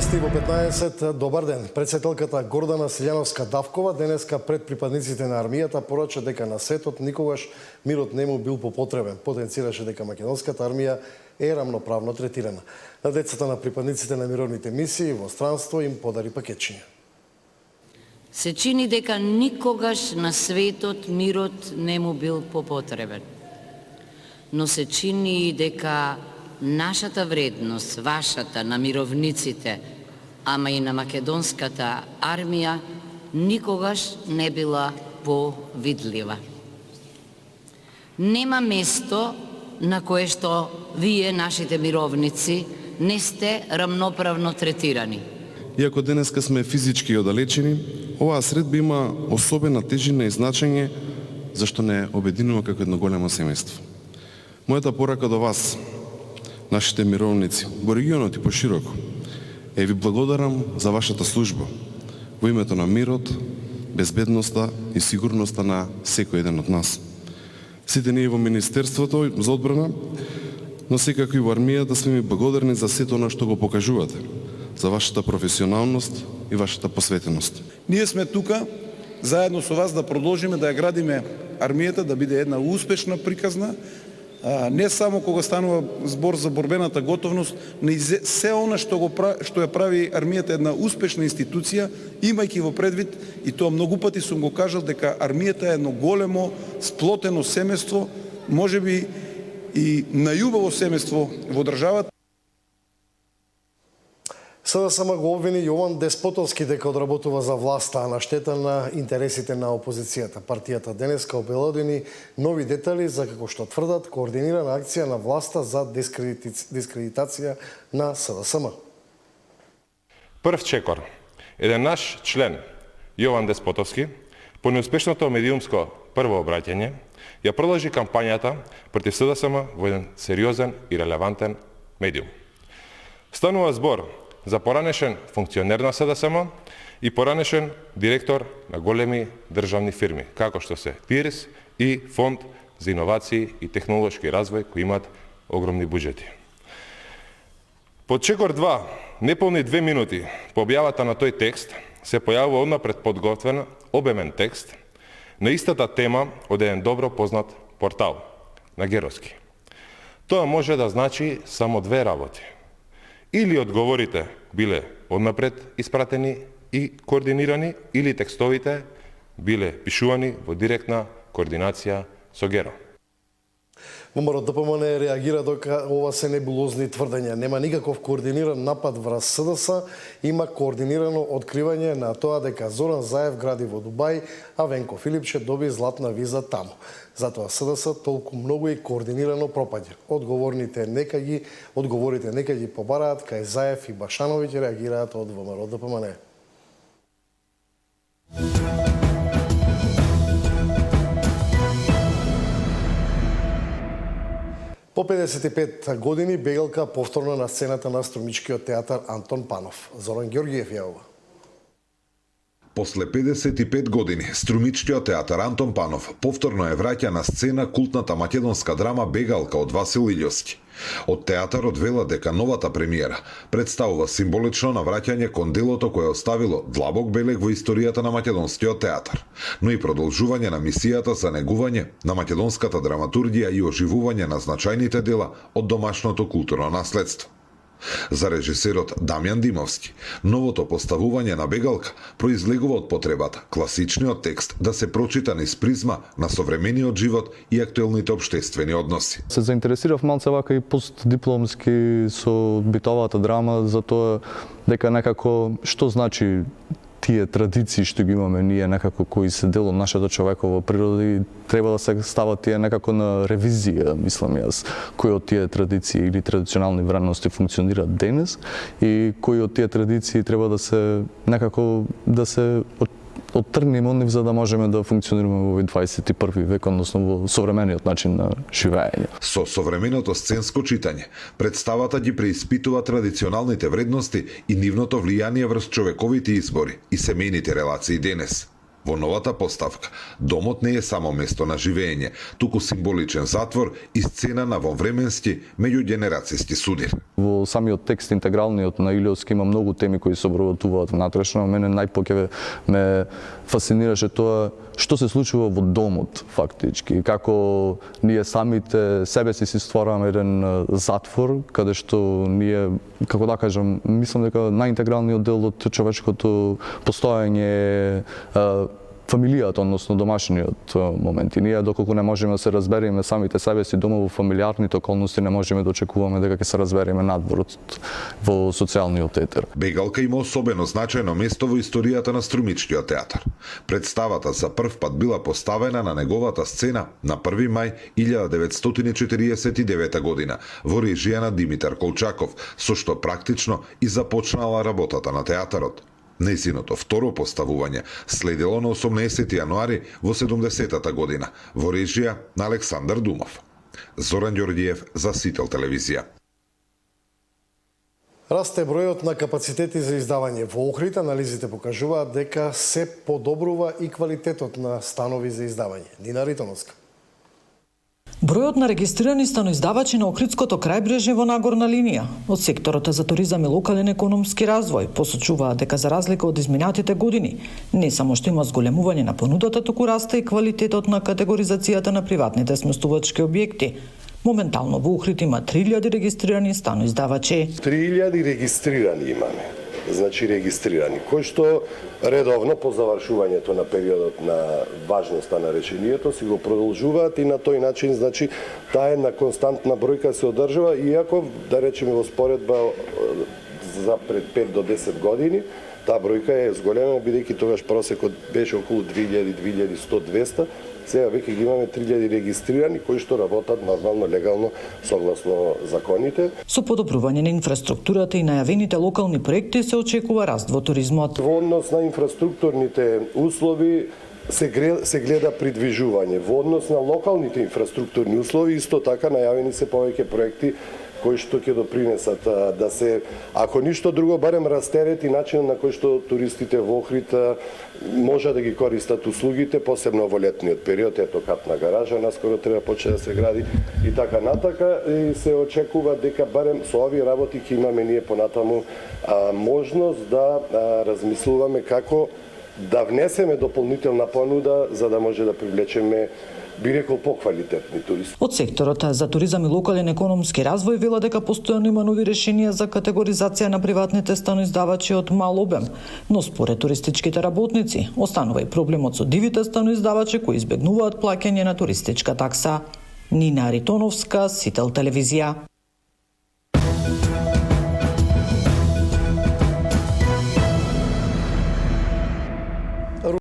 Вести во 15. Добар ден. Председателката Гордана Силјановска-Давкова денеска пред припадниците на армијата порача дека на светот никогаш мирот не му бил попотребен. Потенцираше дека македонската армија е рамноправно третирана. На децата на припадниците на мировните мисии во странство им подари пакетчиња. Се чини дека никогаш на светот мирот не му бил попотребен. Но се чини и дека нашата вредност, вашата, на мировниците, ама и на македонската армија, никогаш не била повидлива. Нема место на кое што вие, нашите мировници, не сте рамноправно третирани. Иако денеска сме физички оддалечени, оваа средба има особена тежина и значење зашто не обединува како едно големо семејство. Мојата порака до вас, нашите мировници, во регионот и пошироко, ви благодарам за вашата служба во името на мирот, безбедноста и сигурноста на секој еден од нас. Сите ние во Министерството за одбрана, но секако и во армијата сме ми благодарни за сето она што го покажувате, за вашата професионалност и вашата посветеност. Ние сме тука заедно со вас да продолжиме да ја градиме армијата, да биде една успешна, приказна, не само кога станува збор за борбената готовност, но и се она што ја прави армијата една успешна институција, имајќи во предвид, и тоа многу пати сум го кажал, дека армијата е едно големо, сплотено семејство, можеби и најубаво семејство во државата. СДСМ го обвини Јован Деспотовски дека одработува за власта, а на штета на интересите на опозицијата. Партијата денеска обелодени нови детали за, како што тврдат, координирана акција на власта за дискредитација на СДСМ. Прв чекор. Еден наш член, Јован Деспотовски, по неуспешното медиумско прво обраќање, ја продолжи кампањата против СДСМ во еден сериозен и релевантен медиум. Станува збор за поранешен функционер на СДСМ и поранешен директор на големи државни фирми, како што се ТИРС и Фонд за иновации и технолошки развој, кои имат огромни буџети. Под чекор 2, неполни 2 минути по објавата на тој текст, се појавува однапред подготвен, обемен текст на истата тема од еден добро познат портал, на Геровски. Тоа може да значи само две работи. Или одговорите биле однапред испратени и координирани, или текстовите биле пишувани во директна координација со Геро. ВМРО ДПМН реагира дека ова се небулозни тврдења. Нема никаков координиран напад врз СДС, има координирано откривање на тоа дека Зоран Заев гради во Дубај, а Венко Филипче доби златна виза таму. Затоа СДС толку многу и координирано пропаѓа. Одговорите нека ги побараат кај Заев и Башановиќ, реагираат од ВМРО ДПМН. По 55 години бегалка повторно на сцената на Струмичкиот театар Антон Панов. Зоран Ѓорѓиев јавува. После 55 години, Струмичкиот театар Антон Панов повторно е враќа на сцена култната македонска драма Бегалка од Васил Илјовски. Од театарот вела дека новата премиера представува символично навраќање кон делото кое оставило длабок белег во историјата на македонскиот театар, но и продолжување на мисијата за негување на македонската драматургија и оживување на значајните дела од домашното културно наследство. За режисерот Дамјан Димовски, новото поставување на Бегалка произлегува од потребата класичниот текст да се прочита низ призма на современиот живот и актуелните општествени односи. Се заинтересирав малце вака и постдипломски со битовата драма, за тоа дека некако што значи тие традиции што ги имаме ние некако кои се дел од нашата човекова природа и треба да се стават тие некако на ревизија, мислам јас, кои од тие традиции или традиционални вредности функционираат денес и кои од тие традиции треба да се некако да се оттргнеме од нив за да можеме да функционираме во 21 век, односно во современиот начин на живење. Со современото сценско читање, представата ги преиспитува традиционалните вредности и нивното влијание врз човековите избори и семејните релации денес. Во новата поставка, домот не е само место на живење, туку символичен затвор и сцена на вонвременски меѓугенерацијски судир. Во самиот текст интегралниот на Илиовски има многу теми кои се обработуваат внатрешно. Мене најпоќе ме фасцинираше тоа што се случува во домот фактички, како ние самите себе си ствараме еден затвор каде што ние, како да кажам, мислам дека најинтегралниот дел од човечкото постоење е фамилијата, односно домашниот момент. И ние доколку не можеме да се разбереме самите себе си дома во фамилиарните околности, не можеме да очекуваме дека ќе се разбереме надвор во социјалниот етер. Бегалка има особено значајно место во историјата на Струмичкиот театар. Представата за прв пат била поставена на неговата сцена на 1 мај 1949 година во режија на Димитар Колчаков, со што практично и започнала работата на театарот. Нејзиното второ поставување следело на 18 јануари во 70-та година во режија на Александар Думов. Зоран Ѓорѓиев за Сител телевизија. Расте бројот на капацитети за издавање. Во Охрид анализите покажуваат дека се подобрува и квалитетот на станови за издавање. Нина Ритоновска. Бројот на регистрирани станоиздавачи на Охридското крајбрежје во нагорна линија од секторот за туризам и локален економски развој посочуваат дека за разлика од изминатите години, не само што има зголемување на понудата, туку расте и квалитетот на категоризацијата на приватните сместувачки објекти. Моментално во Охрид има 3000 регистрирани станоиздавачи. 3000 регистрирани имаме. Значи регистрирани, кои што редовно по завршувањето на периодот на важноста на решението си го продолжуваат и на тој начин, значи, таа една константна бројка се одржува, иако, да речеме во споредба за пред 5 до 10 години, таа бројка е зголемена, бидејќи тогаш просекот беше околу 2000, 2100, 200, сега веќе ги имаме 3000 регистрирани кои што работат нормално, легално, согласно законите. Со подобрување на инфраструктурата и најавените локални проекти се очекува раст во туризмот. Во однос на инфраструктурните услови се гледа придвижување. Во однос на локалните инфраструктурни услови исто така најавени се повеќе проекти кои што ќе допринесат да се, ако ништо друго, барем растерети начинот на кој што туристите во Охрид може да ги користат услугите, посебно во летниот период, ето катна гаража, наскоро треба почне да се гради и така натака, и се очекува дека барем со овие работи ќе имаме ние понатаму можност да размислуваме како да внесеме дополнителна понуда за да може да привлечеме, би рекол, поквалитетни туристи. Од секторот за туризам и локален економски развој вела дека постојано има нови решенија за категоризација на приватните станоиздавачи од мал обем, но според туристичките работници останува и проблемот со дивите станоиздавачи кои избегнуваат плаќање на туристичка такса. Нина Ритоновска, Сител телевизија.